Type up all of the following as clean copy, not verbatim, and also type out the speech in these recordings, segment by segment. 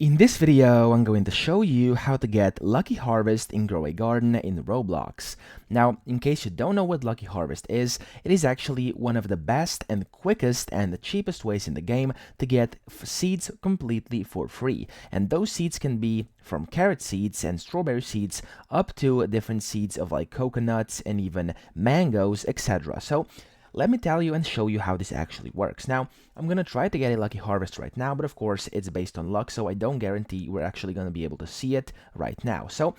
In this video, I'm going to show you how to get Lucky Harvest in Grow a Garden in Roblox. Now, in case you don't know what Lucky Harvest is, it is actually one of the best and quickest and the cheapest ways in the game to get seeds completely for free. And those seeds can be from carrot seeds and strawberry seeds up to different seeds of like coconuts and even mangoes, etc. So let me tell you and show you how this actually works. Now, I'm gonna try to get a Lucky Harvest right now, but of course it's based on luck, so I don't guarantee we're actually gonna be able to see it right now. So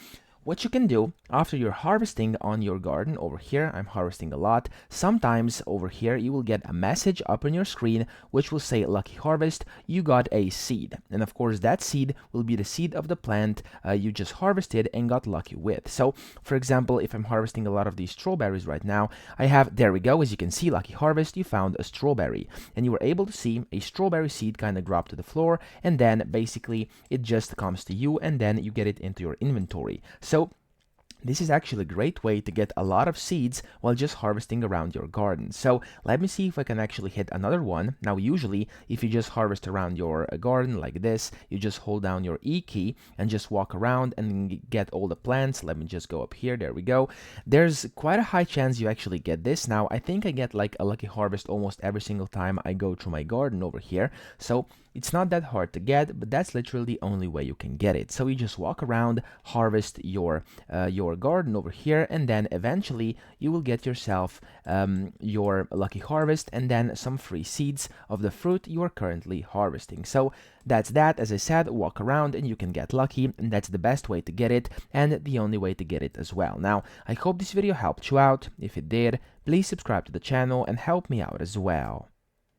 what you can do after you're harvesting on your garden over here, I'm harvesting a lot, sometimes over here you will get a message up on your screen which will say Lucky Harvest, you got a seed. And of course that seed will be the seed of the plant you just harvested and got lucky with. So for example, if I'm harvesting a lot of these strawberries right now, I have, there we go, as you can see, Lucky Harvest, you found a strawberry. And you were able to see a strawberry seed kind of drop to the floor, and then basically it just comes to you and then you get it into your inventory. So this is actually a great way to get a lot of seeds while just harvesting around your garden. So let me see if I can actually hit another one. Now usually if you just harvest around your garden like this, you just hold down your E key and just walk around and get all the plants. Let me just go up here, there we go. There's quite a high chance you actually get this. Now I think I get like a Lucky Harvest almost every single time I go through my garden over here. So it's not that hard to get, but that's literally the only way you can get it. So you just walk around, harvest your garden over here, and then eventually you will get yourself your Lucky Harvest and then some free seeds of the fruit you are currently harvesting. So that's that. As I said, walk around and you can get lucky, and that's the best way to get it and the only way to get it as well. Now, I hope this video helped you out. If it did, please subscribe to the channel and help me out as well.